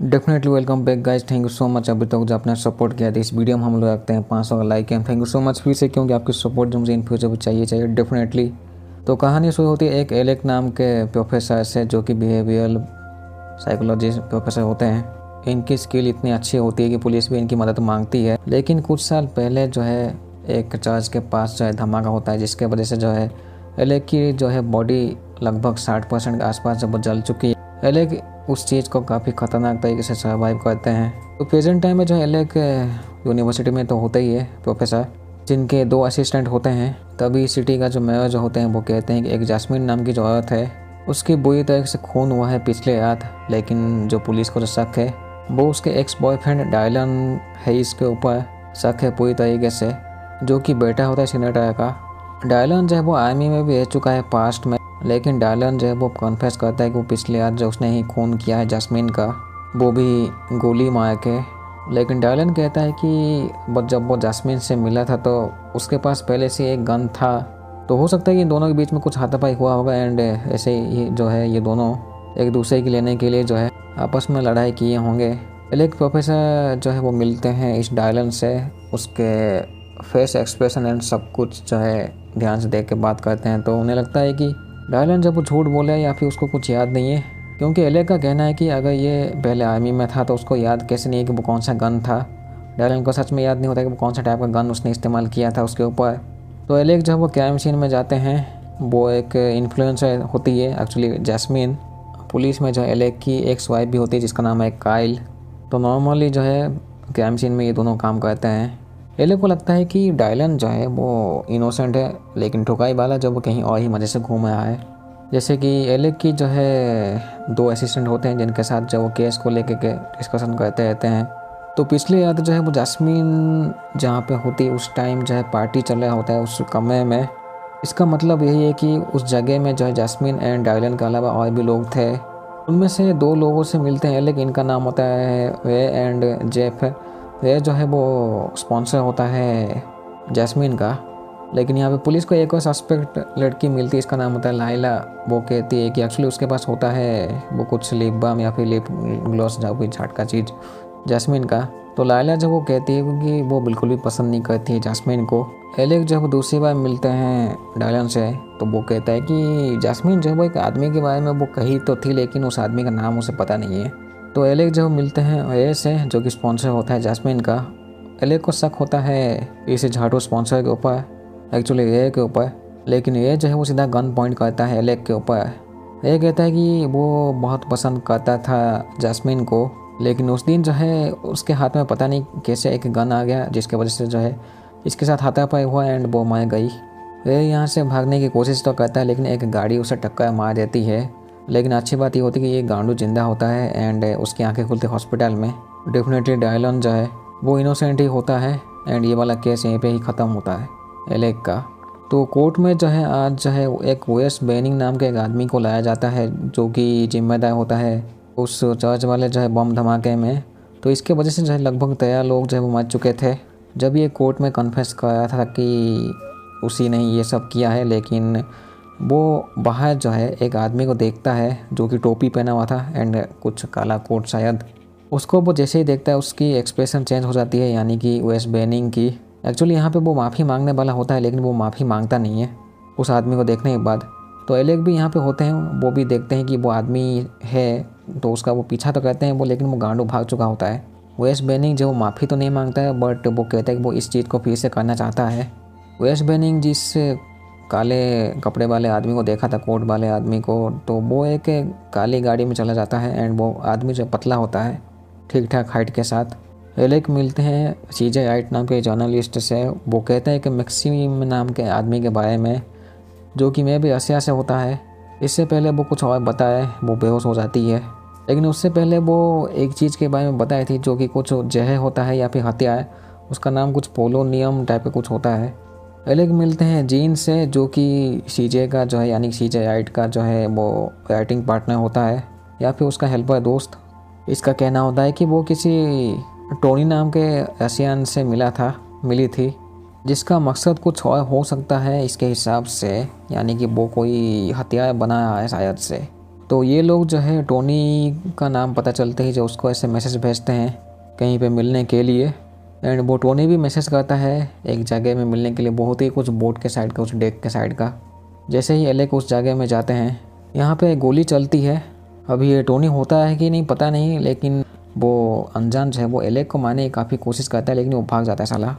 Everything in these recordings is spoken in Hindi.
Definitely welcome back guys. Thank you so much अभी तक जो आपने सपोर्ट किया था। इस वीडियो में हम लोग रखते हैं 500 का like and thank you so much फिर से, क्योंकि आपकी सपोर्ट जो मुझे इन फ्यूचर भी चाहिए डेफिनेटली। तो कहानी शुरू होती है एक एलेक नाम के प्रोफेसर से, जो कि बिहेवियरल साइकोलॉजी प्रोफेसर होते हैं। इनकी स्किल इतनी अच्छी होती है कि पुलिस भी इनकी मदद मांगती है। लेकिन कुछ साल पहले जो है एक चर्च के पास जो है धमाका होता है, जिसके वजह से जो है एलेक की जो है बॉडी लगभग 60% के आसपास जब वो जल चुकी है। एलेक उस चीज़ को काफ़ी ख़तरनाक तरीके से सर्वाइव करते हैं। तो प्रेजेंट टाइम में जो एलेक यूनिवर्सिटी में तो होता ही है प्रोफेसर, जिनके 2 असिस्टेंट होते हैं। तभी सिटी का जो मेयर जो होते हैं वो कहते हैं कि एक जास्मिन नाम की जो औरत है उसकी बुरी तरह से खून हुआ है पिछले रात। लेकिन जो पुलिस को जो शक है वो उसके एक्स बॉयफ्रेंड डायलन है, इसके ऊपर शक है पूरी तरीके से, जो कि बेटा होता है सीनेटर का। डायलन जो है वो आर्मी में भी रह चुका है पास्ट में, लेकिन डायलन जो है वो कन्फेस करता है कि वो पिछले रात जो उसने ही खून किया है जैस्मिन का, वो भी गोली मार के। लेकिन डायलन कहता है कि जब वो जैस्मिन से मिला था तो उसके पास पहले से एक गन था, तो हो सकता है कि इन दोनों के बीच में कुछ हाथापाई हुआ होगा एंड ऐसे ही जो है ये दोनों एक दूसरे की लेने के लिए जो है आपस में लड़ाई किए होंगे। एक प्रोफेसर जो है वो मिलते हैं इस डायलन से, उसके फेस एक्सप्रेशन एंड सब कुछ जो है ध्यान से देख के बात करते हैं। तो उन्हें लगता है कि डायलन जब वो झूठ बोले या फिर उसको कुछ याद नहीं है, क्योंकि एलेक का कहना है कि अगर ये पहले आर्मी में था तो उसको याद कैसे नहीं है कि वो कौन सा गन था। डायलन को सच में याद नहीं होता कि वो कौन सा टाइप का गन उसने इस्तेमाल किया था उसके ऊपर। तो एलेक जब वो क्राइम सीन में जाते हैं, वो एक इन्फ्लुएंसर होती है एक्चुअली जैस्मिन। पुलिस में जो एलेक की एक्स वाइफ भी होती है जिसका नाम है काइल। तो नॉर्मली जो है क्राइम सीन में ये दोनों काम करते हैं। एलेक को लगता है कि डायलन जो है वो इनोसेंट है, लेकिन ठुकाई वाला जो वो कहीं और ही मज़े से घूम रहा है। जैसे कि एलेक की जो है 2 असिस्टेंट होते हैं जिनके साथ जो वो केस को लेके के डिस्कशन करते रहते हैं। तो पिछले रात जो है वो जैस्मिन जहाँ पे होती है उस टाइम जो है पार्टी चल रहा होता है उस कमरे में। इसका मतलब यही है कि उस जगह में जो है जैस्मिन एंड डायलन के अलावा और भी लोग थे। उनमें से 2 लोगों से मिलते हैं एलेक, इनका नाम होता है रे एंड जेफ। रे जो है वो स्पॉन्सर होता है जैस्मिन का। लेकिन यहाँ पे पुलिस को एक और सस्पेक्ट लड़की मिलती है, इसका नाम होता है लाइला। वो कहती है कि एक्चुअली उसके पास होता है वो कुछ लिप बाम या फिर लिप ग्लॉस जो भी झटका चीज़ जैस्मिन का। तो लाइला जब वो कहती है कि वो बिल्कुल भी पसंद नहीं करती है जैस्मिन को। एलेक जब दूसरी बार मिलते हैं डायलन से तो वो कहता है कि जैस्मिन जो है वो एक आदमी के बारे में वो कही तो थी, लेकिन उस आदमी का नाम उसे पता नहीं है। तो एलेक जब मिलते हैं ए से, जो कि स्पॉन्सर होता है जैस्मिन का। एलेक को शक होता है इस झाटू स्पॉन्सर के ऊपर, एक्चुअली ए के ऊपर। लेकिन ए जो है वो सीधा गन पॉइंट करता है एलेक के ऊपर। ए कहता है कि वो बहुत पसंद करता था जैस्मिन को, लेकिन उस दिन जो है उसके हाथ में पता नहीं कैसे एक गन आ गया, जिसके वजह से जो है इसके साथ हाथापाई हुआ एंड वो मर गई। ए यहाँ से भागने की कोशिश तो करता है, लेकिन एक गाड़ी उसे टक्कर मार देती है। लेकिन अच्छी बात ये होती है कि ये गांडू जिंदा होता है एंड उसकी आंखें खुलती हॉस्पिटल में। डेफिनेटली डायलन जो है वो इनोसेंट ही होता है एंड ये वाला केस यहीं पे ही ख़त्म होता है एलेक का। तो कोर्ट में जो है आज जो है एक वेस बेनिंग नाम के एक आदमी को लाया जाता है, जो कि जिम्मेदार होता है उस चर्च वाले जो है बम धमाके में। तो इसके वजह से जो है लगभग 13 लोग जो है वो मर चुके थे। जब ये कोर्ट में कन्फेस कर रहा था कि उसी ने ये सब किया है, लेकिन वो बाहर जो है एक आदमी को देखता है जो कि टोपी पहना हुआ था एंड कुछ काला कोट शायद। उसको वो जैसे ही देखता है उसकी एक्सप्रेशन चेंज हो जाती है, यानी कि वेस बेनिंग की। एक्चुअली यहाँ पे वो माफ़ी मांगने वाला होता है, लेकिन वो माफ़ी मांगता नहीं है उस आदमी को देखने के बाद। तो एलेक भी यहाँ पे होते हैं, वो भी देखते हैं कि वो आदमी है, तो उसका वो पीछा तो करते हैं वो, लेकिन वो गांडू भाग चुका होता है। वेस बेनिंग जो माफ़ी तो नहीं मांगता है, बट वो कहता है कि वो इस चीज़ को फिर से करना चाहता है। वेस बेनिंग जिस काले कपड़े वाले आदमी को देखा था, कोट वाले आदमी को, तो वो एक काली गाड़ी में चला जाता है एंड वो आदमी जो पतला होता है ठीक ठाक हाइट के साथ। एलेक मिलते हैं सीजे राइट नाम के जर्नलिस्ट से। वो कहते हैं कि मैक्सिम नाम के आदमी के बारे में, जो कि मैं भी रसिया से होता है। इससे पहले वो कुछ और बताए, वो बेहोश हो जाती है। लेकिन उससे पहले वो एक चीज़ के बारे में बताई थी जो कि कुछ जहर होता है या फिर हत्या है, उसका नाम कुछ पोलोनियम टाइप का कुछ होता है। एलेक मिलते हैं जीन से, जो कि सीजे का जो है यानी सीजे राइट का जो है वो राइटिंग पार्टनर होता है या फिर उसका हेल्पर दोस्त। इसका कहना होता है कि वो किसी टोनी नाम के रसियन से मिली थी, जिसका मकसद कुछ और हो सकता है इसके हिसाब से, यानी कि वो कोई हथियार बनाया है शायद से। तो ये लोग जो है टोनी का नाम पता चलते ही जो उसको ऐसे मैसेज भेजते हैं कहीं पे मिलने के लिए। एंड वो टोनी भी मैसेज करता है एक जगह में मिलने के लिए, बहुत ही कुछ बोट के साइड का, उस डेक के साइड का। जैसे ही एलेक उस जगह में जाते हैं, यहाँ पे गोली चलती है। अभी ये टोनी होता है कि नहीं पता नहीं, लेकिन वो अनजान जो है वो एलेक को मारने की काफ़ी कोशिश करता है, लेकिन वो भाग जाता है साला।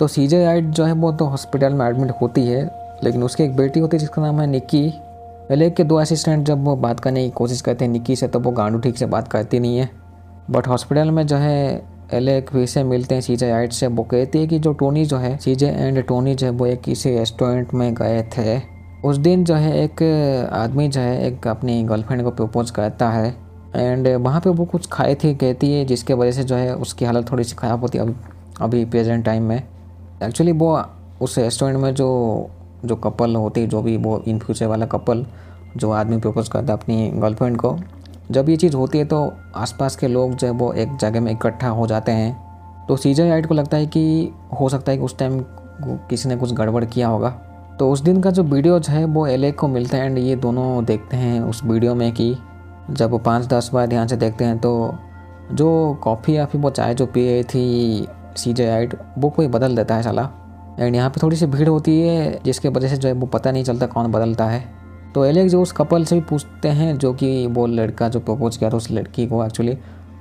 तो सीजे राइट जो है वो तो हॉस्पिटल में एडमिट होती है, लेकिन उसकी एक बेटी होती है जिसका नाम है निक्की। एलेक के 2 असिस्टेंट जब वो बात करने की कोशिश करते हैं निक्की से, तो वो गांडू ठीक से बात करती नहीं है। बट हॉस्पिटल में जो है एलेक फिर से मिलते हैं सीजे राइट से। वो कहती है कि जो टोनी जो है, सीजे एंड टोनी जो है वो एक किसी रेस्टोरेंट में गए थे। उस दिन जो है एक आदमी जो है एक अपनी गर्लफ्रेंड को प्रपोज करता है एंड वहाँ पे वो कुछ खाए थी कहती है, जिसके वजह से जो है उसकी हालत थोड़ी सी ख़राब होती है अभी प्रेजेंट टाइम में। एक्चुअली वो उस रेस्टोरेंट में जो कपल होती है, जो भी वो इन फ्यूचर वाला कपल जो आदमी प्रपोज करता है अपनी गर्लफ्रेंड को, जब ये चीज़ होती है तो आसपास के लोग जो है वो एक जगह में इकट्ठा हो जाते हैं। तो सीजे राइट को लगता है कि हो सकता है कि उस टाइम किसी ने कुछ गड़बड़ किया होगा। तो उस दिन का जो वीडियो जो है वो एलेक को मिलता है एंड ये दोनों देखते हैं उस वीडियो में कि जब वो 5-10 बार ध्यान से देखते हैं तो जो कॉफ़ी या फिर वो चाय जो पी रही थी सीजे राइट, वो कोई बदल देता है साला। एंड यहाँ पे थोड़ी सी भीड़ होती है जिसके वजह से जो है वो पता नहीं चलता कौन बदलता है। तो एलेक जो उस कपल से भी पूछते हैं जो कि वो लड़का जो प्रपोज किया था उस लड़की को एक्चुअली,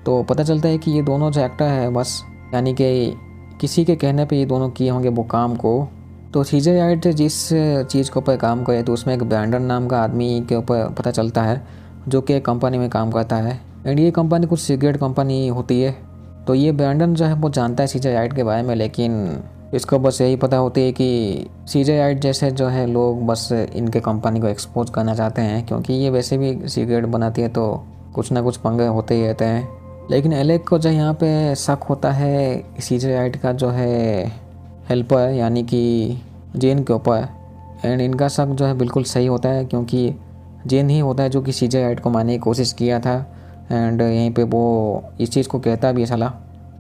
तो पता चलता है कि ये दोनों जो एक्टर है बस, यानी कि किसी के कहने पे ये दोनों किए होंगे वो काम को। तो सीजे राइट जिस चीज़ के ऊपर काम करे तो उसमें एक ब्रैंडन नाम का आदमी के ऊपर पता चलता है जो कि एक कंपनी में काम करता है एंड ये कंपनी कुछ सिगरेट कंपनी होती है। तो ये ब्रैंडन जो है वो जानता है सीजे राइट के बारे में, लेकिन इसको बस यही पता होती है कि सीजे राइट जैसे जो है लोग बस इनके कंपनी को एक्सपोज करना चाहते हैं, क्योंकि ये वैसे भी सिगरेट बनाती है तो कुछ ना कुछ पंगे होते ही रहते हैं। लेकिन एलेक को जो यहाँ पे शक होता है सीजे राइट का जो है हेल्पर यानी कि जेन के ऊपर, एंड इनका शक जो है बिल्कुल सही होता है क्योंकि जेन ही होता है जो कि सीजे राइट को मारने की कोशिश किया था। एंड यहीं पे वो इस चीज़ को कहता भी है साला।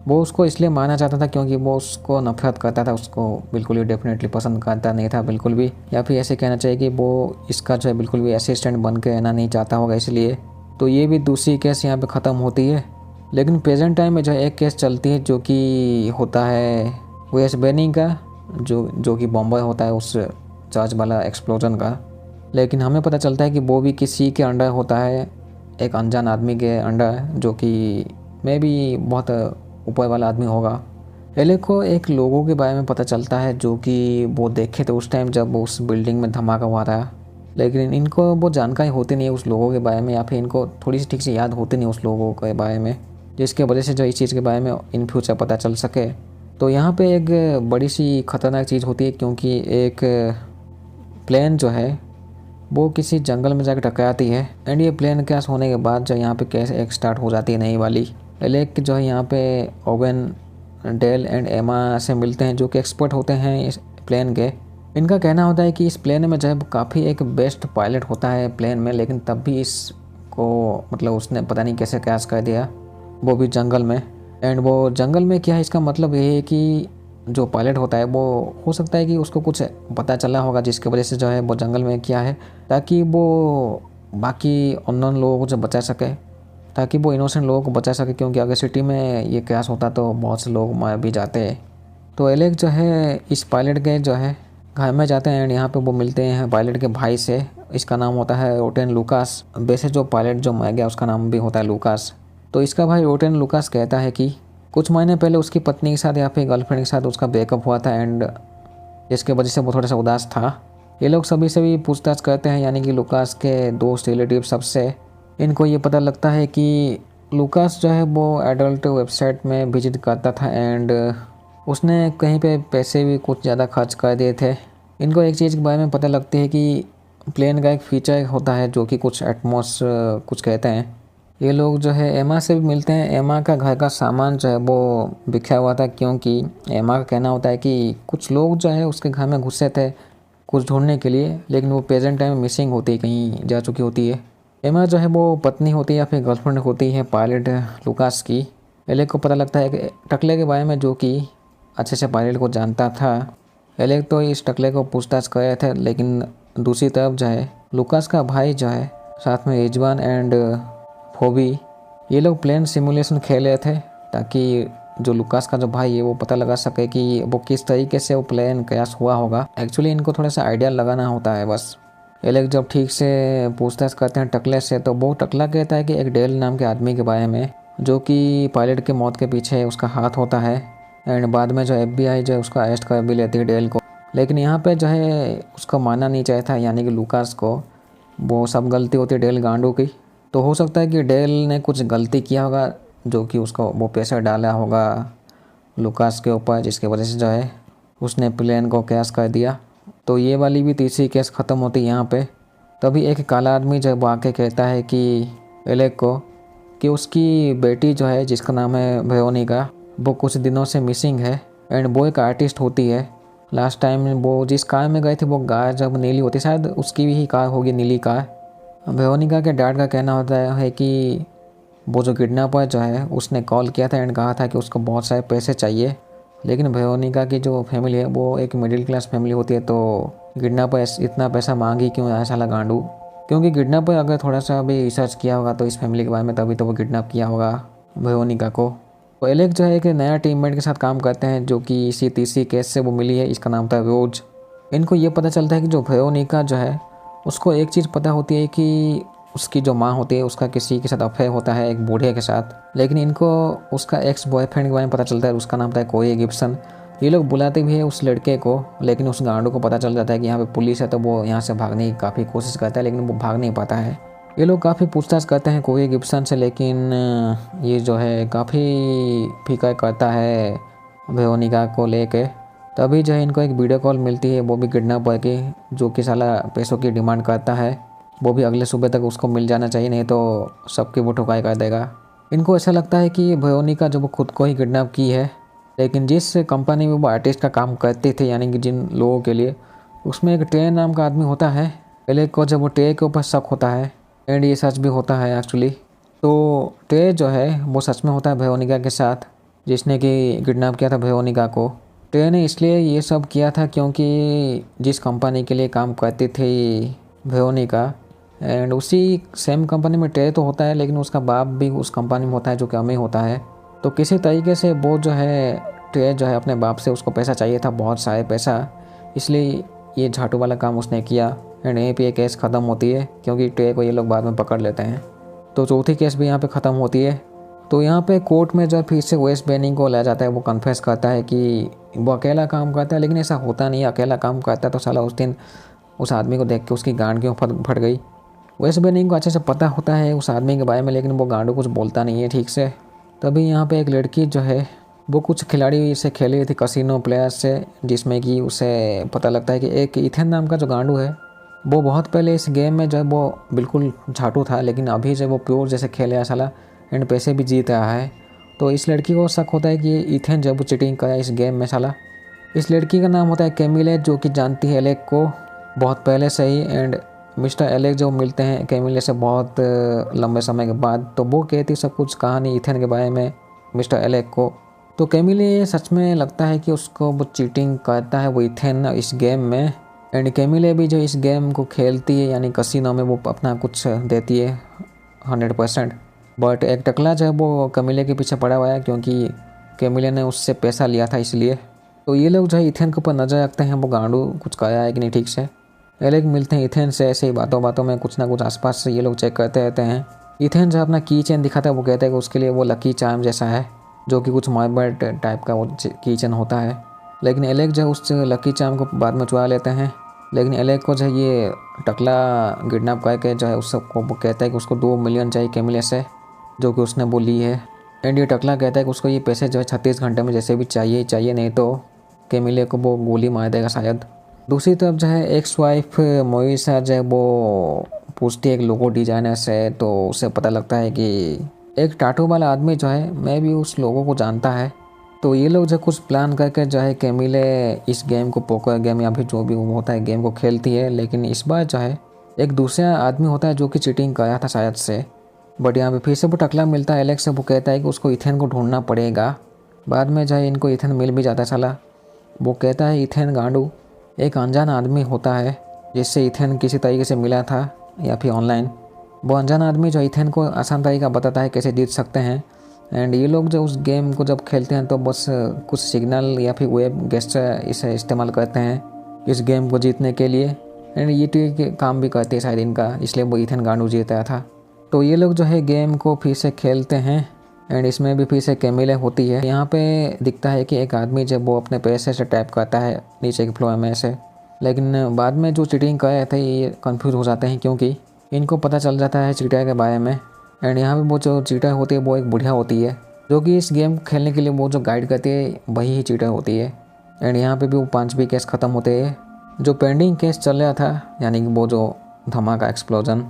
वो उसको इसलिए मारना चाहता था क्योंकि वो उसको नफरत करता था, उसको बिल्कुल ही डेफिनेटली पसंद करता नहीं था बिल्कुल भी, या फिर ऐसे कहना चाहिए कि वो इसका जो है बिल्कुल भी असिस्टेंट बन के रहना नहीं चाहता होगा इसलिए। तो ये भी दूसरी केस यहाँ पे ख़त्म होती है। लेकिन प्रेजेंट टाइम में जो है एक केस चलती है जो कि होता है वेस बेनी का, जो कि बॉम्बे होता है उस चर्च वाला एक्सप्लोजन का। लेकिन हमें पता चलता है कि वो भी किसी के अंडर होता है, एक अनजान आदमी के अंडर, जो कि मे भी बहुत ऊपर वाला आदमी होगा। एलेक को एक लोगों के बारे में पता चलता है जो कि वो देखे थे उस टाइम जब उस बिल्डिंग में धमाका हुआ था, लेकिन इनको वो जानकारी होती नहीं है उस लोगों के बारे में, या फिर इनको थोड़ी सी ठीक से याद होती नहीं उस लोगों के बारे में, जिसके वजह से जो इस चीज़ के बारे में इन फ्यूचर पता चल सके। तो यहाँ पे एक बड़ी सी ख़तरनाक चीज़ होती है क्योंकि एक प्लेन जो है वो किसी जंगल में जाकर टकराती है एंड ये प्लेन क्रैश होने के बाद जो यहाँ पे केस एक स्टार्ट हो जाती है नई वाली। एलेक जो है यहाँ पे ओवेन, डेल एंड एमा से मिलते हैं जो कि एक्सपर्ट होते हैं इस प्लेन के। इनका कहना होता है कि इस प्लेन में जो है काफ़ी एक बेस्ट पायलट होता है प्लेन में, लेकिन तब भी इसको मतलब उसने पता नहीं कैसे क्रैश कर दिया, वो भी जंगल में। एंड वो जंगल में क्या है, इसका मतलब ये है कि जो पायलट होता है वो हो सकता है कि उसको कुछ पता चला होगा जिसकी वजह से जो है वो जंगल में किया है, ताकि वो बाकी अननोन लोगों को जो बचा सके, ताकि वो इनोसेंट लोगों को बचा सके, क्योंकि अगर सिटी में ये क्रैश होता तो बहुत से लोग मर भी जाते। तो एलेक जो है इस पायलट के जो है घर में जाते हैं एंड यहाँ पे वो मिलते हैं पायलट के भाई से। इसका नाम होता है रोटेन लुकास। वैसे जो पायलट जो मर गया उसका नाम भी होता है लुकास। तो इसका भाई रोटेन लुकास कहता है कि कुछ महीने पहले उसकी पत्नी के साथ या फिर गर्लफ्रेंड के साथ उसका ब्रेकअप हुआ था एंड जिसके वजह से वो थोड़ा सा उदास था। ये लोग सभी से भी पूछताछ करते हैं, यानी कि लुकास के दोस्त, रिलेटिव, सबसे। इनको ये पता लगता है कि लुकास जो है वो एडल्ट वेबसाइट में विजिट करता था एंड उसने कहीं पे पैसे भी कुछ ज़्यादा खर्च कर दिए थे। इनको एक चीज़ के बारे में पता लगती है कि प्लेन का एक फीचर होता है जो कि कुछ एटमॉस कुछ कहते हैं। ये लोग जो है एमा से भी मिलते हैं। एमा का घर का सामान जो है वो बिखरा हुआ था, क्योंकि एमा का कहना होता है कि कुछ लोग जो है उसके घर में घुसे थे कुछ ढूंढने के लिए, लेकिन वो प्रेजेंट टाइम में मिसिंग होती है, कहीं जा चुकी होती है। एमा जो है वो पत्नी होती है या फिर गर्लफ्रेंड होती है पायलट लुकास की। एलेक को पता लगता है कि टकले के बारे में जो कि अच्छे से पायलट को जानता था। एलेक तो इस टकले को पूछताछ कर रहे थे, लेकिन दूसरी तरफ जो है लुकास का भाई जो है साथ में रिजवान एंड फोबी, ये लोग प्लेन सिमुलेशन खेल रहे थे ताकि जो लुकास का जो भाई है वो पता लगा सके कि वो किस तरीके से वो प्लेन क्रैश हुआ होगा। एक्चुअली इनको थोड़ा सा आइडिया लगाना होता है बस। ये लोग जब ठीक से पूछताछ करते हैं टकले से, तो वो टकला कहता है कि एक डेल नाम के आदमी के बारे में जो कि पायलट के मौत के पीछे उसका हाथ होता है। एंड बाद में जो FBI जो है उसको अरेस्ट कर भी लेती है डेल को। लेकिन यहाँ पे जो है उसको मानना नहीं चाहिए था, यानी कि लुकास को। वो सब गलती होती है डेल गांडू की। तो हो सकता है कि डेल ने कुछ गलती किया होगा जो कि उसको वो प्रेशर डाला होगा लुकास के ऊपर, जिसकी वजह से जो है उसने प्लेन को क्रैश कर दिया। तो ये वाली भी तीसरी केस ख़त्म होती है यहाँ पे। तभी एक काला आदमी जब आके कहता है कि एलेक को कि उसकी बेटी जो है जिसका नाम है वेरोनिका, वो कुछ दिनों से मिसिंग है। एंड वो एक आर्टिस्ट होती है। लास्ट टाइम वो जिस कार में गए थे वो कार जब नीली होती, शायद उसकी भी कार होगी नीली कार। वेरोनिका के डैड का कहना होता है कि वो जो किडनैपर जो है उसने कॉल किया था एंड कहा था कि उसको बहुत सारे पैसे चाहिए। लेकिन वेरोनिका की जो फैमिली है वो एक मिडिल क्लास फैमिली होती है, तो किडनैपर इतना पैसा मांगी क्यों है साला गांडू। क्योंकि किडनैपर अगर थोड़ा सा भी रिसर्च किया होगा तो इस फैमिली के बारे में, तभी तो वो किडनैप किया होगा वेरोनिका को। तो एलेक जो है एक नया टीममेट के साथ काम करते हैं जो कि इसी तीसरी केस से वो मिली है। इसका नाम था रोज। इनको ये पता चलता है कि जो वेरोनिका जो है उसको एक चीज़ पता होती है कि उसकी जो माँ होती है उसका किसी के साथ अफेयर होता है, एक बूढ़े के साथ। लेकिन इनको उसका एक्स बॉयफ्रेंड के बारे में पता चलता है, उसका नाम था कोई गिब्सन। ये लोग बुलाते भी है उस लड़के को, लेकिन उस गांडू को पता चल जाता है कि यहाँ पे पुलिस है, तो वो यहाँ से भागने की काफ़ी कोशिश करता है, लेकिन वो भाग नहीं पाता है। ये लोग काफ़ी पूछताछ करते हैं कोई गिब्सन से, लेकिन ये जो है काफ़ी फिक्र करता है वेरोनिका को लेके। तभी जो है इनको एक वीडियो कॉल मिलती है, वो भी किडनैपर की, जो कि साला पैसों की डिमांड करता है। वो भी अगले सुबह तक उसको मिल जाना चाहिए, नहीं तो सबकी वो ठुकाई कर देगा। इनको ऐसा लगता है कि वेरोनिका जो वो खुद को ही किडनैप की है, लेकिन जिस कंपनी में वो आर्टिस्ट का काम करते थे, यानी कि जिन लोगों के लिए, उसमें एक ट्रे नाम का आदमी होता है। एलेक को जब वो ट्रे के ऊपर शक होता है, एंड ये सच भी होता है एक्चुअली। तो ट्रे जो है वो सच में होता है वेरोनिका के साथ, जिसने कि किडनैप किया था वेरोनिका को। ट्रे ने इसलिए ये सब किया था क्योंकि जिस कंपनी के लिए काम करती थी वेरोनिका, एंड उसी सेम कंपनी में ट्रे तो होता है, लेकिन उसका बाप भी उस कंपनी में होता है जो कि अमीर होता है। तो किसी तरीके से वो जो है ट्रे जो है अपने बाप से उसको पैसा चाहिए था, बहुत सारे पैसा, इसलिए ये झाटू वाला काम उसने किया। एंड यहीं पे ये केस ख़त्म होती है क्योंकि ट्रे को ये लोग बाद में पकड़ लेते हैं। तो चौथी केस भी यहाँ पे ख़त्म होती है। तो यहाँ पे कोर्ट में जब फिर से वेस बेनिंग को लाया जाता है, वो कन्फेस करता है कि वो अकेला काम करता है, लेकिन ऐसा होता नहीं है। अकेला काम करता है तो साला उस दिन उस आदमी को देख के उसकी गांड क्यों फट गई। वेस बेनिंग को अच्छे से पता होता है उस आदमी के बारे में, लेकिन वो गांडू कुछ बोलता नहीं है ठीक से। तभी यहाँ पे एक लड़की जो है वो कुछ खिलाड़ी से खेली थी कसिनो प्लेयर्स से, जिसमें कि उसे पता लगता है कि एक इथेन नाम का जो गांडू है वो बहुत पहले इस गेम में जो है वो बिल्कुल झाटू था, लेकिन अभी जो वो प्योर जैसे खेल रहा है साला, एंड पैसे भी जीत रहा है। तो इस लड़की को शक होता है कि ये इथेन जब वो चीटिंग करा इस गेम में साला। इस लड़की का नाम होता है कैमिले, जो कि जानती है एलेक को बहुत पहले से ही। एंड मिस्टर एलेक जो मिलते हैं कैमिले से बहुत लंबे समय के बाद, तो वो कहती सब कुछ कहानी इथेन के बारे में मिस्टर एलेक को। तो कैमिले सच में लगता है कि उसको वो चीटिंग करता है वो इथेन इस गेम में। एंड कैमिले भी जो इस गेम को खेलती है, यानी कसिनो में वो अपना कुछ देती है 100%। बट एक टकला जो है वो कैमिले के पीछे पड़ा हुआ है क्योंकि कैमिले ने उससे पैसा लिया था इसलिए। तो ये लोग जो है इथेन के ऊपर नजर रखते हैं वो गांडू कुछ कराया है कि नहीं ठीक से। एलेक मिलते हैं इथेन से, ऐसे ही बातों बातों में कुछ ना कुछ आसपास से ये लोग चेक करते रहते हैं। इथेन जो अपना की चेन दिखाता है वो कहता है कि उसके लिए वो लकी चार्म जैसा है, जो कि कुछ मार्बल टाइप का वो की चेन होता है। लेकिन एलेक जो है उस लकी चार्म को बाद में चुरा लेते हैं। लेकिन एलेक को जो है ये टकला किडनैप करके जो है उसको वो कहता है कि उसको 2 मिलियन चाहिए कैमिले से, जो कि उसने वो ली है। एंड ये टकला कहता है कि उसको ये पैसे जो है 36 घंटे में जैसे भी चाहिए चाहिए, नहीं तो कैमिले को वो गोली मार देगा शायद। दूसरी तरफ जो है एक्स वाइफ मोइसा जो है वो पूछती है एक लोगो डिजाइनर से, तो उसे पता लगता है कि एक टाटू वाला आदमी जो है मैं भी उस लोगों को जानता है। तो ये लोग जो कुछ प्लान करके जो है कैमिले इस गेम को पोकर गेम या फिर जो भी होता है गेम को खेलती है। लेकिन इस बार जो है एक दूसरा आदमी होता है जो कि चीटिंग कराया था शायद से। बट यहाँ पे फिर से वो टकला मिलता है एलेक्स से, वो कहता है कि उसको इथेन को ढूंढना पड़ेगा। बाद में जो है इनको इथेन मिल भी जाता है साला। वो कहता है इथेन गांडू एक अनजान आदमी होता है जिससे इथेन किसी तरीके से मिला था या फिर ऑनलाइन। वो अनजान आदमी जो इथेन को आसान तरीका बताता है कैसे जीत सकते हैं। एंड ये लोग जो उस गेम को जब खेलते हैं तो बस कुछ सिग्नल या फिर वेब गेस्चर इसे इस्तेमाल करते हैं इस गेम को जीतने के लिए। एंड ये ठीक काम भी करते हैं शायद इनका, इसलिए वो इथेन गांडू जीता था। तो ये लोग जो है गेम को फिर से खेलते हैं एंड इसमें भी फिर से कैमिले होती है। यहाँ पे दिखता है कि एक आदमी जब वो अपने पैसे से टैप करता है नीचे के फ्लोर में से, लेकिन बाद में जो चीटिंग कर रहे थे ये कंफ्यूज हो जाते हैं क्योंकि इनको पता चल जाता है चीटर के बारे में। एंड यहाँ पे वो जो चीटर होती है वो एक बुढ़िया होती है जो कि इस गेम खेलने के लिए वो जो गाइड करती है वही ही चीटर होती है। एंड यहाँ पे भी वो 5 भी केस ख़त्म होते हैं। जो पेंडिंग केस चल रहा था यानी कि वो जो धमाका एक्सप्लोजन,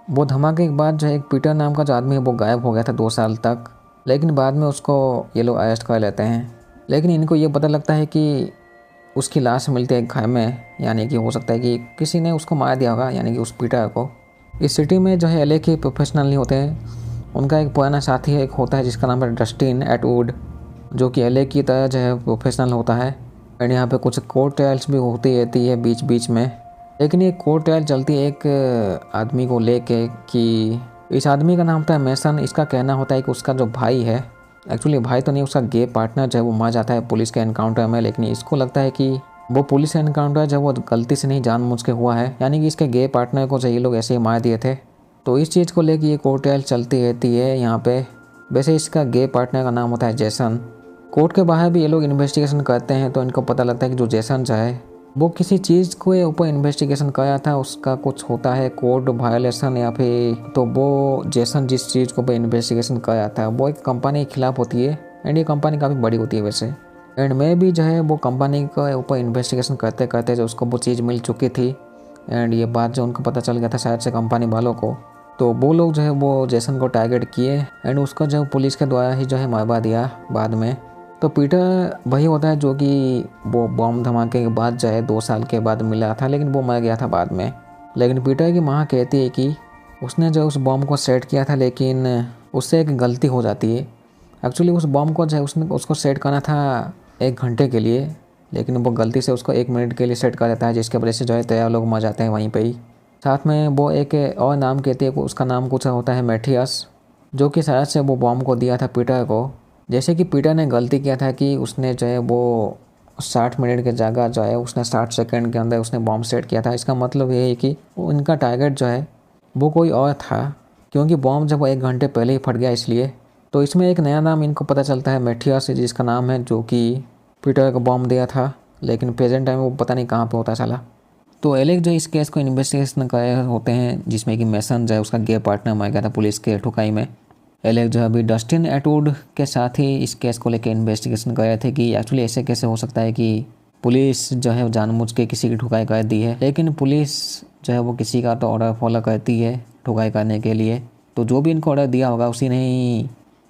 वो धमाके के बाद जो है एक पीटर नाम का जो आदमी है वो गायब हो गया था 2 साल तक, लेकिन बाद में उसको ये लोग अरेस्ट कर लेते हैं। लेकिन इनको ये पता लगता है कि उसकी लाश मिलती है एक घर में, यानी कि हो सकता है कि किसी ने उसको मार दिया होगा, यानी कि उस पीटर को। इस सिटी में जो है एलए के प्रोफेशनल नहीं होते हैं, उनका एक पुराना साथी एक होता है जिसका नाम है डस्टिन एटवुड, जो कि एलए की तरह जो है प्रोफेशनल होता है। एंड यहाँ पे कुछ कोर्ट ट्रायल्स भी होती रहती है बीच बीच में, लेकिन ये कोर्ट ट्रायल चलती है एक आदमी को लेके कि इस आदमी का नाम होता है मेसन। इसका कहना होता है कि उसका जो भाई है, एक्चुअली भाई तो नहीं, उसका गे पार्टनर जो है वो मर जाता है पुलिस के एनकाउंटर में, लेकिन इसको लगता है कि वो पुलिस एनकाउंटर जो वो गलती से नहीं जानबूझ के हुआ है, यानी कि इसके गे पार्टनर को जो ये लोग ऐसे ही मार दिए थे। तो इस चीज़ को लेकर ये कोर्ट ट्रायल चलती रहती है यहाँ पे। वैसे इसका गे पार्टनर का नाम होता है जेसन। कोर्ट के बाहर भी ये लोग इन्वेस्टिगेशन करते हैं तो इनको पता लगता है कि जो जेसन जो है वो किसी चीज़ के ऊपर इन्वेस्टिगेशन कराया था, उसका कुछ होता है कोड वायलेशन या फिर, तो वो जेसन जिस चीज़ के ऊपर इन्वेस्टिगेशन कराया था वो एक कंपनी के खिलाफ होती है। एंड ये कंपनी काफ़ी बड़ी होती है वैसे। एंड मैं भी जो है वो कंपनी के ऊपर इन्वेस्टिगेशन करते करते जो उसको वो चीज़ मिल चुकी थी एंड ये बात जो उनको पता चल गया था शायद से कंपनी वालों को, तो वो लोग जो है वो जेसन को टारगेट किए एंड उसको जो पुलिस के द्वारा ही जो है मरवा दिया बाद में। तो पीटर वही होता है जो कि वो बॉम्ब धमाके के बाद जो है 2 साल के बाद मिला था, लेकिन वो मर गया था बाद में। लेकिन पीटर की माँ कहती है कि उसने जो उस बॉम्ब को सेट किया था लेकिन उससे एक गलती हो जाती है। एक्चुअली उस बॉम्ब को जो है उसको सेट करना था 1 घंटे के लिए, लेकिन वो गलती से उसको 1 मिनट के लिए सेट कर देता है, जिसके वजह से जो है 13 लोग मर जाते हैं वहीं पर ही। साथ में वो एक और नाम कहती है, उसका नाम कुछ होता है मैथियस, जो कि शायद से वो बॉम्ब को दिया था पीटर को। जैसे कि पीटर ने गलती किया था कि उसने जो है वो 60 मिनट की जगह जो है उसने 60 सेकंड के अंदर उसने बॉम्ब सेट किया था। इसका मतलब ये है कि उनका टारगेट जो है वो कोई और था, क्योंकि बॉम्ब जब 1 घंटे पहले ही फट गया इसलिए। तो इसमें एक नया नाम इनको पता चलता है मैथियस, जिसका नाम है, जो कि पीटर को बॉम्ब दिया था, लेकिन प्रेजेंट टाइम वो पता नहीं कहाँ पर होता चला। तो एलेक जो इस केस को इन्वेस्टिगेशन कर रहे होते हैं, जिसमें कि मेसन जो है उसका गे पार्टनर मर गया था पुलिस के ठुकाई में। एलेक जो अभी डस्टिन एटवुड के साथ ही इस केस को लेकर इन्वेस्टिगेशन कर रहे थे कि एक्चुअली ऐसे कैसे हो सकता है कि पुलिस जो है जानबूझ के किसी की ठुकाई कर दी है, लेकिन पुलिस जो है वो किसी का तो ऑर्डर फॉलो करती है ठुकाई करने के लिए। तो जो भी इनको ऑर्डर दिया होगा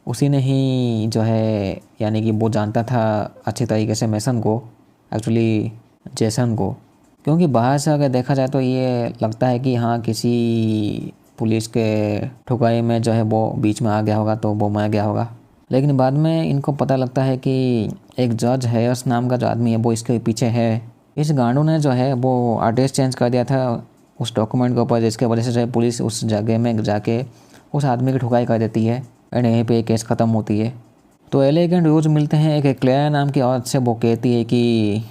उसी ने ही जो है, यानी कि वो जानता था अच्छी तरीके से मेसन को, एक्चुअली जेसन को, क्योंकि बाहर से अगर देखा जाए तो ये लगता है कि हाँ किसी पुलिस के ठुकाई में जो है वो बीच में आ गया होगा तो वो मर गया होगा। लेकिन बाद में इनको पता लगता है कि एक जज हैयर्स नाम का जो आदमी है वो इसके पीछे है। इस गांडू ने जो है वो एड्रेस चेंज कर दिया था उस डॉक्यूमेंट के ऊपर, जिसके वजह से जो है पुलिस उस जगह में जाके उस आदमी की ठुकाई कर देती है एंड यहीं पे केस ख़त्म होती है। तो एलेक एंड रोज मिलते हैं एक क्लेयर नाम की औरत से। वो कहती है कि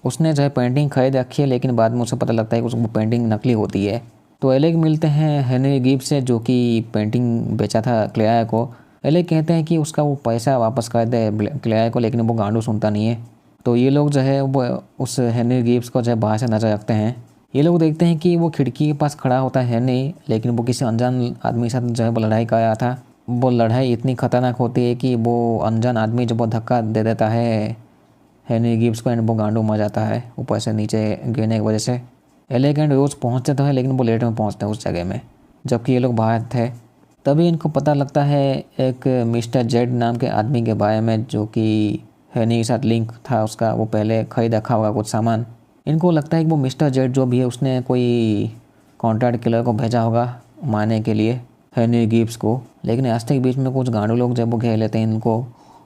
उसने जो है पेंटिंग खरीद रखी है, लेकिन बाद में उसे पता लगता है कि उसको पेंटिंग नकली होती है। तो एलेक मिलते हैं हेनरी गिब्स से, जो कि पेंटिंग बेचा था क्लेयर को। एलेक कहते हैं कि उसका वो पैसा वापस कर दे क्लेयर को, लेकिन वो गांडू सुनता नहीं है। तो ये लोग जो है वो उस हेनरी गिब्स को जो है बाहर से नजर रखते हैं। ये लोग देखते हैं कि वो खिड़की के पास खड़ा होता है नहीं, लेकिन वो किसी अनजान आदमी के साथ जो है वो लड़ाई कर रहा था। वो लड़ाई इतनी खतरनाक होती है कि वो अनजान आदमी जब वो धक्का दे देता है हेनरी गिब्स को एंड वो गांडू मर जाता है ऊपर से नीचे गिरने की वजह से। एलेक एंड रोज पहुँचते तो है, लेकिन वो लेट में पहुँचते हैं उस जगह में, जबकि ये लोग बाहर थे। तभी इनको पता लगता है एक मिस्टर जेड नाम के आदमी के बारे में, जो कि हेनरी के साथ लिंक था उसका, वो पहले खरीद रखा होगा कुछ सामान। इनको लगता है कि वो मिस्टर जेड जो भी है उसने कोई कॉन्ट्रैक्ट किलर को भेजा होगा मारने के लिए हेनरी गिब्स को, लेकिन रास्ते के बीच में कुछ गांडू लोग जब वो घेर लेते हैं इनको।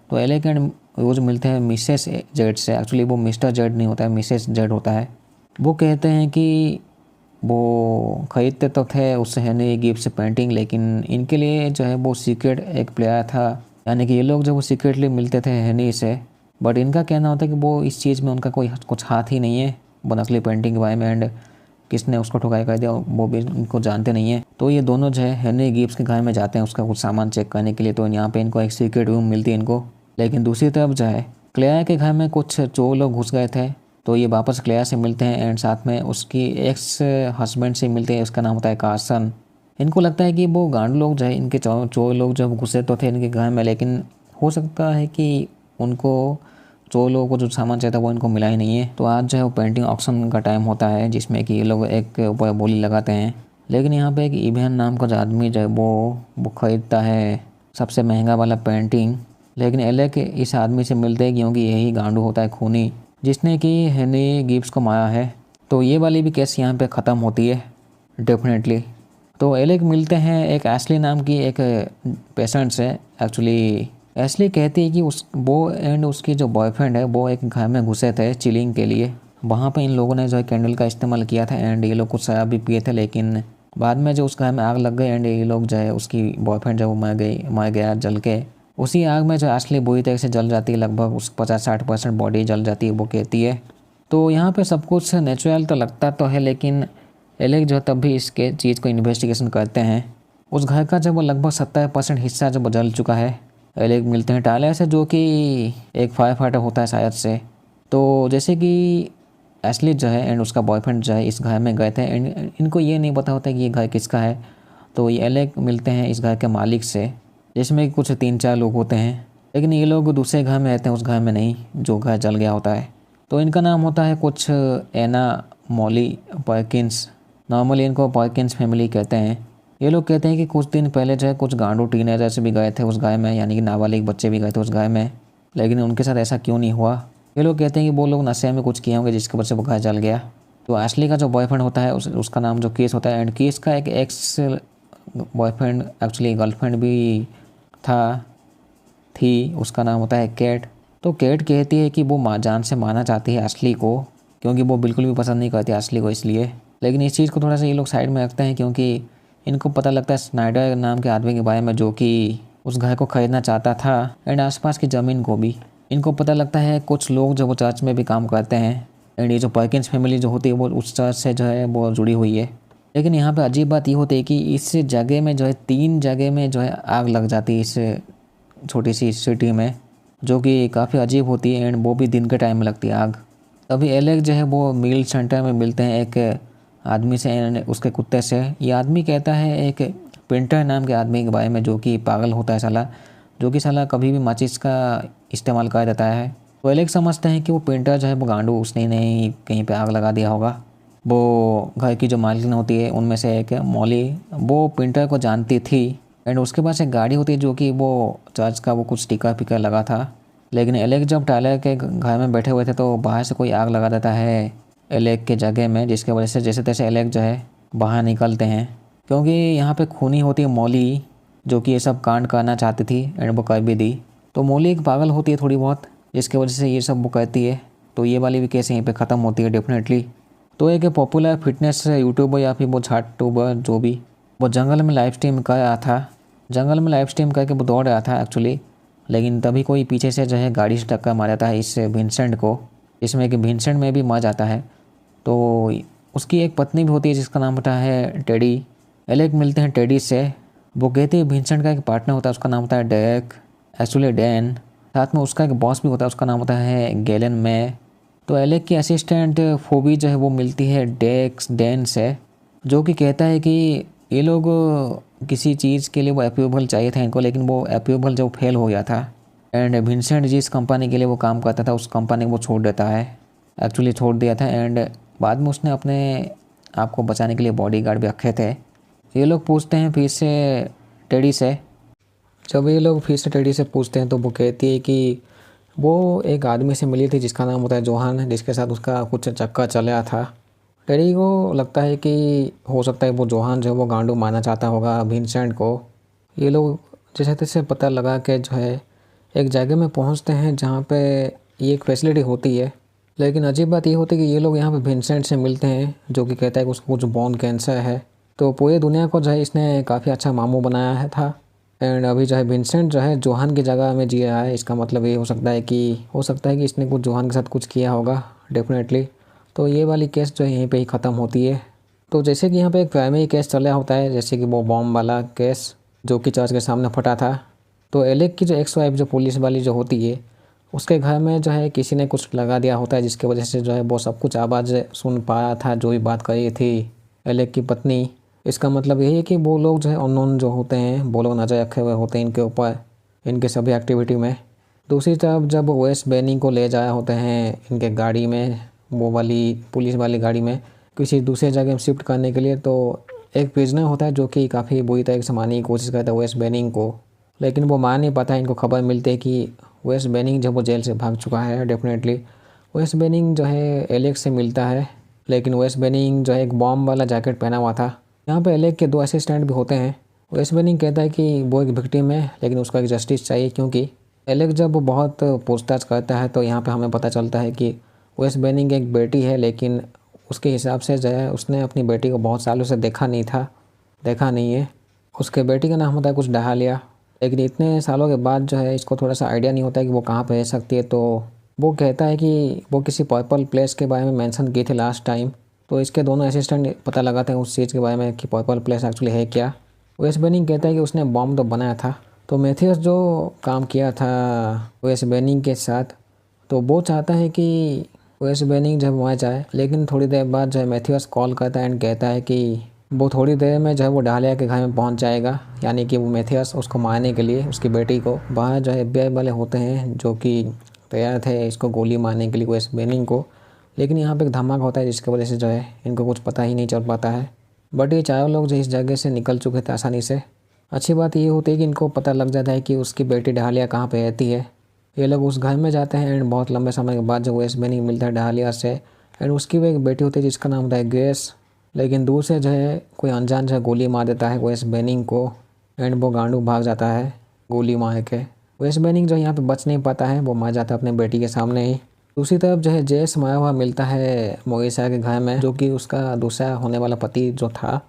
तो एलेक एंड रोज मिलते हैं मिसेस जेड से। एक्चुअली वो मिस्टर जेड नहीं होता है, मिसेस जेड होता है। वो कहते हैं कि वो ख़रीदते तो थे उस हेनरी गिब्स पेंटिंग, लेकिन इनके लिए जो है वो सीक्रेट एक प्लेयर था, यानी कि ये लोग जो वो सीक्रेटली मिलते थे हेनरी से। बट इनका कहना होता है कि वो इस चीज़ में उनका कोई कुछ हाथ ही नहीं है वो नकली पेंटिंग के बारे में, एंड किसने उसको ठुकाई कर दिया वो भी इनको जानते नहीं है। तो ये दोनों जो है हेनरी गिब्स के घर में जाते हैं उसका कुछ सामान चेक करने के लिए। तो यहाँ पे इनको एक सीक्रेट रूम मिलती है इनको। लेकिन दूसरी तरफ जो है क्लेयर के घर में कुछ चोर लोग घुस गए थे, तो ये वापस क्लेयर से मिलते हैं एंड साथ में उसकी एक्स हस्बैंड से मिलते हैं, उसका नाम होता है कार्सन। इनको लगता है कि वो गांड लोग जो है इनके चोर लोग जब घुसे तो थे इनके घर में, लेकिन हो सकता है कि उनको चोर लोगों को जो सामान चाहिए था वो इनको मिला ही नहीं है। तो आज जो है वो पेंटिंग ऑक्शन का टाइम होता है जिसमें कि ये लोग एक के ऊपर बोली लगाते हैं। लेकिन यहाँ पे एक इवेन नाम का जो आदमी जो है वो खरीदता है सबसे महंगा वाला पेंटिंग। लेकिन एलेक इस आदमी से मिलते हैं क्योंकि यही गांडू होता है खूनी जिसने कि हेनरी गिब्स को मारा है। तो ये वाली भी केस यहाँ पे ख़त्म होती है डेफिनेटली। तो एलेक मिलते हैं एक एशली नाम की एक पेशेंट से। एक्चुअली एशली कहती है कि वो एंड उसकी जो बॉयफ्रेंड है वो एक घर में घुसे थे चिलिंग के लिए। वहाँ पे इन लोगों ने जो है कैंडल का इस्तेमाल किया था एंड ये लोग कुछ शराब भी पिए थे, लेकिन बाद में जो उस घर में आग लग गई एंड ये लोग जो है उसकी बॉयफ्रेंड जो मर गया जल के। उसी आग में जो एशली बुरी तरह से जल जाती है, लगभग उस 50-60% बॉडी जल जाती है वो कहती है। तो यहाँ पे सब कुछ नेचुरल तो लगता तो है, लेकिन एलेक जो तब भी इसके चीज़ को इन्वेस्टिगेशन करते हैं। उस घर का जब वो लगभग 70% हिस्सा जब जल चुका है। एलेक मिलते हैं टायलर से जो कि एक फायर फाइटर होता है शायद से। तो जैसे कि एशली जो है एंड उसका बॉयफ्रेंड जो है इस घर में गए थे एंड इनको ये नहीं पता होता कि ये घर किसका है। तो ये एलेक मिलते हैं इस घर के मालिक से, जिसमें कुछ 3-4 लोग होते हैं, लेकिन ये लोग दूसरे घर में रहते हैं उस घर में नहीं जो घर जल गया होता है। तो इनका नाम होता है कुछ एना मॉली पर्किंस। नॉर्मली इनको पर्किंस फैमिली कहते हैं। ये लोग कहते हैं कि कुछ दिन पहले जो है कुछ गांडू टीनेजर्स भी गए थे उस घर में, यानी कि नाबालिग बच्चे भी गए थे उस घर में, लेकिन उनके साथ ऐसा क्यों नहीं हुआ। ये लोग कहते हैं कि वो लोग नशे में कुछ किए होंगे जिसकी वजह से वो घर जल गया। तो एशली का जो बॉयफ्रेंड होता है उसका नाम जो केस होता है एंड केस का एक एक्स बॉयफ्रेंड एक्चुअली गर्लफ्रेंड भी थी, उसका नाम होता है कैट। तो कैट कहती है कि वो जान से मारना चाहती है एशली को क्योंकि वो बिल्कुल भी पसंद नहीं करती एशली को इसलिए। लेकिन इस चीज़ को थोड़ा सा ये लोग साइड में रखते हैं क्योंकि इनको पता लगता है स्नाइडर नाम के आदमी के बारे में जो कि उस घर को खरीदना चाहता था एंड आसपास की ज़मीन को भी। इनको पता लगता है कुछ लोग जो वो चर्च में भी काम करते हैं एंड ये जो पर्किंस फैमिली जो होती है वो उस चर्च से जो है वो जुड़ी हुई है। लेकिन यहाँ पे अजीब बात ये होती है कि इस जगह में जो है 3 जगह में जो है आग लग जाती है इस छोटी सी सिटी में, जो कि काफ़ी अजीब होती है एंड वो भी दिन के टाइम में लगती है आग। तभी एलेक जो है वो मील सेंटर में मिलते हैं एक आदमी से एंड उसके कुत्ते से। ये आदमी कहता है एक पेंटर नाम के आदमी के बारे में जो कि पागल होता है साला, जो कि साला कभी भी माचिस का इस्तेमाल कर देता है। तो एलेक समझते हैं कि वो पेंटर जो है वो गांडू उसने नहीं कहीं पे आग लगा दिया होगा। वो घर की जो मालकिन होती है उनमें से एक मॉली, वो पेंटर को जानती थी एंड उसके पास एक गाड़ी होती है जो कि वो चर्च का वो कुछ स्टिकर पिकर लगा था। लेकिन एलेक जब टायलर के घर में बैठे हुए थे तो बाहर से कोई आग लगा देता है एलेक के जगह में, जिसके वजह से जैसे तैसे एलेक जो है बाहर निकलते हैं क्योंकि यहाँ पे खूनी होती है मॉली जो कि ये सब कांड करना चाहती थी एंड वो कर भी दी। तो मॉली एक पागल होती है थोड़ी बहुत जिसकी वजह से ये सब वो कहती है। तो ये वाली भी केस यहीं पे ख़त्म होती है डेफिनेटली। तो एक पॉपुलर फिटनेस यूट्यूबर या फिर वो झाटूबर जो भी वो जंगल में लाइव स्ट्रीम कर रहा था, जंगल में लाइव स्ट्रीम करके वो दौड़ रहा था एक्चुअली। लेकिन तभी कोई पीछे से जो है गाड़ी से टक्कर मार जाता है इस विंसेंट को, जिसमें कि विंसेंट में भी मर जाता है। तो उसकी एक पत्नी भी होती है जिसका नाम होता है टेडी। एलेक मिलते हैं टेडी से, वो कहते हैं विंसेंट का एक पार्टनर होता है उसका नाम होता है डेक, एक्चुअली डैन। साथ में उसका एक बॉस भी होता है उसका नाम होता है गैलन में। तो एलेक की असिस्टेंट फोबी जो है वो मिलती है डैन से, जो कि कहता है कि ये लोग किसी चीज़ के लिए वो अप्रूवल चाहिए था इनको, लेकिन वो अप्रूवल जो फेल हो गया था एंड विंसेंट जिस कंपनी के लिए वो काम करता था उस कंपनी को वो छोड़ देता है, एक्चुअली छोड़ दिया था एंड बाद में उसने अपने आप को बचाने के लिए बॉडीगार्ड भी रखे थे। ये लोग पूछते हैं फिर से टेडी से, जब ये लोग फिर से टेडी से पूछते हैं तो वो कहती है कि वो एक आदमी से मिली थी जिसका नाम होता है जोहान, जिसके साथ उसका कुछ चक्कर चला था। टेडी को लगता है कि हो सकता है वो जोहान जो है वो गांडू मारना चाहता होगा विंसेंट को। ये लोग जैसे तैसे पता लगा के जो है एक जगह में पहुंचते हैं जहाँ पे ये एक फैसिलिटी होती है, लेकिन अजीब बात ये होती है कि ये लोग यहाँ पे विंसेंट से मिलते हैं, जो कि कहता है कि उसको कुछ बोन कैंसर है। तो पूरी दुनिया को जो है इसने काफ़ी अच्छा मामू बनाया है था। एंड अभी जो है विंसेंट जो है जोहान की जगह में जी रहा है। इसका मतलब ये हो सकता है कि इसने कुछ जोहान के साथ कुछ किया होगा डेफिनेटली। तो ये वाली केस जो है यहीं पे ही ख़त्म होती है। तो जैसे कि यहाँ पे एक प्राइमरी केस चल रहा होता है, जैसे कि वो बॉम्ब वाला केस जो कि चर्च के सामने फटा था। तो एलेक की जो एक्स वाइफ जो पुलिस वाली जो होती है, उसके घर में जो है किसी ने कुछ लगा दिया होता है, जिसकी वजह से जो है वो सब कुछ आवाज़ सुन पाया था जो भी बात करी थी एलेक की पत्नी। इसका मतलब यही है कि वो लोग जो है अननोन जो होते हैं, वो लोग नज़र रखे हुए होते हैं इनके ऊपर, इनके सभी एक्टिविटी में। दूसरी तरफ जब वेस बेनी को ले जाया होते हैं इनके गाड़ी में, वो वाली पुलिस वाली गाड़ी में, किसी दूसरे जगह में शिफ्ट करने के लिए, तो एक प्रिजनर होता है जो कि काफ़ी बुरी तरीके से मारने की कोशिश करता है वेस बेनिंग को, लेकिन वो मार नहीं पाता है। इनको खबर मिलती है कि वेस बेनिंग जब वो जेल से भाग चुका है डेफिनेटली। वेस बेनिंग जो है एलेक्स से मिलता है, लेकिन वेस बेनिंग जो है एक बॉम्ब वाला जैकेट पहना हुआ था। यहाँ पे एलेक के 2 असिस्टेंट भी होते हैं। वेस बेनिंग कहता है कि वो एक विक्टिम है, लेकिन उसको एक जस्टिस चाहिए, क्योंकि एलेक जब बहुत पूछताछ करता है तो यहाँ पे हमें पता चलता है कि वेस बेनिंग एक बेटी है, लेकिन उसके हिसाब से जो है उसने अपनी बेटी को बहुत सालों से देखा नहीं है। उसके बेटी का नाम होता है कुछ डहालिया, लेकिन इतने सालों के बाद जो है इसको थोड़ा सा आइडिया नहीं होता है कि वो कहाँ पे रह सकती है। तो वो कहता है कि वो किसी पर्पल प्लेस के बारे में मेंशन की थी लास्ट टाइम। तो इसके दोनों असिस्टेंट पता लगाते हैं उस चीज़ के बारे में कि पर्पल प्लेस एक्चुअली है क्या। वेस बेनिंग कहता है कि उसने बॉम्ब तो बनाया था। तो मैथ्यूस जो काम किया था वेस बेनिंग के साथ, तो वो चाहता है कि वेस बेनिंग जब वहाँ जाए, लेकिन थोड़ी देर बाद जो है मैथ्यूस कॉल करता है एंड कहता है कि वो थोड़ी देर में जो है वो डालिया के घर में पहुंच जाएगा, यानी कि वो मैथ्यूस उसको मारने के लिए, उसकी बेटी को। बाहर जो है FBI वाले होते हैं जो कि तैयार थे इसको गोली मारने के लिए वेस बेनिंग को, लेकिन यहाँ पे एक धमाका होता है जिसकी वजह से जो है इनको कुछ पता ही नहीं चल पाता है। बट ये चारों लोग जो इस जगह से निकल चुके थे आसानी से। अच्छी बात ये होती है कि इनको पता लग जाता है कि उसकी बेटी डालिया कहाँ पर रहती है। ये लोग उस घर में जाते हैं एंड बहुत लंबे समय के बाद जब वेस बेनिंग मिलता है डालिया से, एंड उसकी भी एक बेटी होती है जिसका नाम होता है ग्रेस। लेकिन दूर से जो है कोई अनजान जो है गोली मार देता है वेस बेनिंग को, एंड वो गांडू भाग जाता है गोली मार के। वेस बेनिंग जो यहाँ पे बच नहीं पाता है, वो मर जाता है अपने बेटी के सामने ही। दूसरी तरफ जो है जेस मरा हुआ मिलता है मोरिसा के घर में, जो कि उसका दूसरा होने वाला पति जो था।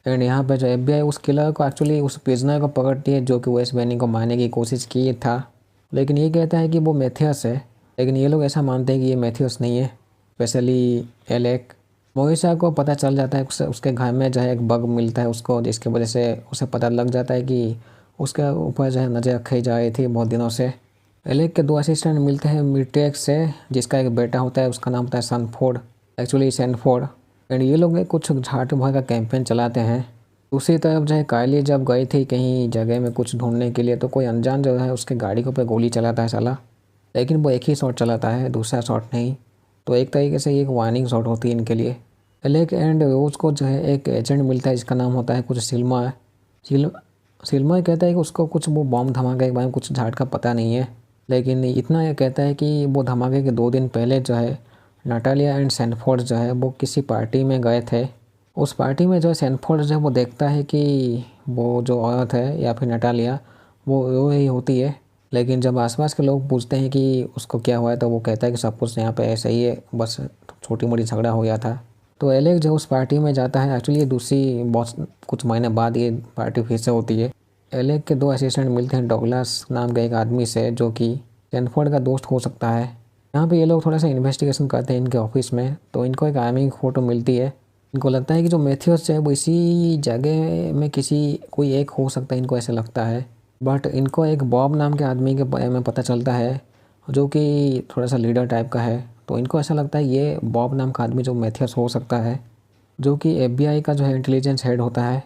एंड यहाँ पे जो FBI उस किलर को एक्चुअली उस प्रिजनर को पकड़ती है जो कि वेस बेनिंग को मारने की कोशिश की था, लेकिन ये कहता है कि वो मैथ्यूस है। लेकिन ये लोग ऐसा मानते हैं कि ये मैथ्यूस नहीं है, स्पेशली एलेक। मोरिसा को पता चल जाता है, उसके घर में जो है एक बग मिलता है उसको, जिसकी वजह से उसे पता लग जाता है कि उसके ऊपर जो है नज़र रखी जा रही थी बहुत दिनों से। एलेक के 2 असिस्टेंट मिलते हैं मिटेक्स से, जिसका एक बेटा होता है, उसका नाम होता है सनफोर्ड, एक्चुअली सैनफोर्ड। एंड ये लोग कुछ झाट भर का कैंपेन चलाते हैं। दूसरी तरफ जो है कायली जब गई थी कहीं जगह में कुछ ढूंढने के लिए, तो कोई अनजान जो है उसके गाड़ी के ऊपर गोली चलाता है साला, लेकिन वो एक ही शॉट चलाता है, दूसरा शॉट नहीं। तो एक तरीके से ये एक वार्निंग शॉट होती है इनके लिए। एलेक एंड रोज को जो है एक एजेंट मिलता है जिसका नाम होता है कुछ सिल्मा। सिल्मा कहता है कि उसको कुछ वो बॉम्ब धमाके के बारे में कुछ झाट का पता नहीं है, लेकिन इतना ये कहता है कि वो धमाके के 2 दिन पहले जो है नटालिया एंड सैनफोर्ड जो है वो किसी पार्टी में गए थे। उस पार्टी में जो है सैनफोर्ड जो है वो देखता है कि वो जो औरत है या फिर नटालिया वो ही होती है, लेकिन जब आसपास के लोग पूछते हैं कि उसको क्या हुआ है तो वो कहता है कि सब कुछ यहाँ पे ऐसा ही है, बस छोटी मोटी झगड़ा हो गया था। तो एलेक जो उस पार्टी में जाता है, एक्चुअली ये दूसरी बहुत कुछ महीने बाद ये पार्टी फिर से होती है। एलेक के 2 असिस्टेंट मिलते हैं डॉगलास नाम के एक आदमी से, जो कि सैनफोर्ड का दोस्त हो सकता है। यहाँ पे ये लोग थोड़ा सा इन्वेस्टिगेशन करते हैं इनके ऑफिस में, तो इनको एक आर्मी की फ़ोटो मिलती है। इनको लगता है कि जो मैथ्यूस है वो इसी जगह में कोई एक हो सकता है, इनको ऐसा लगता है। बट इनको एक बॉब नाम के आदमी के बारे में पता चलता है जो कि थोड़ा सा लीडर टाइप का है। तो इनको ऐसा लगता है ये बॉब नाम का आदमी जो मैथ्यूस हो सकता है, जो कि FBI का जो है इंटेलिजेंस हेड होता है।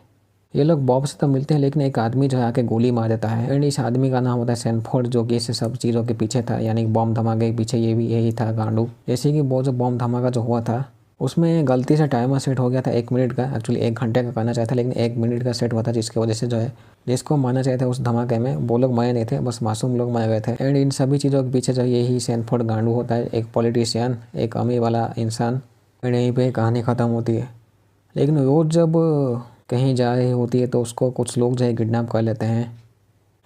ये लोग बॉब से तो मिलते हैं, लेकिन एक आदमी जो है आके गोली मार देता है, एंड इस आदमी का नाम होता है सैनफोर्ड, जो कि इस सब चीज़ों के पीछे था, यानी बॉम्ब धमाके के पीछे ये भी यही था गांडू। जैसे कि वो जो बॉम्ब धमाका जो हुआ था उसमें गलती से टाइमर सेट हो गया था 1 मिनट का, एक्चुअली 1 घंटे का करना चाहता, लेकिन 1 मिनट का सेट हुआ था, जिसकी वजह से जो है जिसको मारना चाहिए था उस धमाके में वो लोग मरे नहीं थे, बस मासूम लोग मर गए थे। एंड इन सभी चीज़ों के पीछे जो यही सैनफोर्ड गांडू होता है, एक पॉलिटिशियन, एक अमीर वाला इंसान। एंड यहीं पर कहानी ख़त्म होती है। लेकिन रोज़ जब कहीं जा रही होती है तो उसको कुछ लोग जो है किडनैप कर लेते हैं,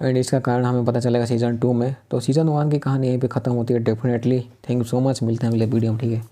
एंड इसका कारण हमें पता चलेगा सीज़न 2 में। तो सीज़न 1 की कहानी यहीं पे ख़त्म होती है definitely. Thank you so much, मिलते हैं अगले वीडियो में, ठीक है।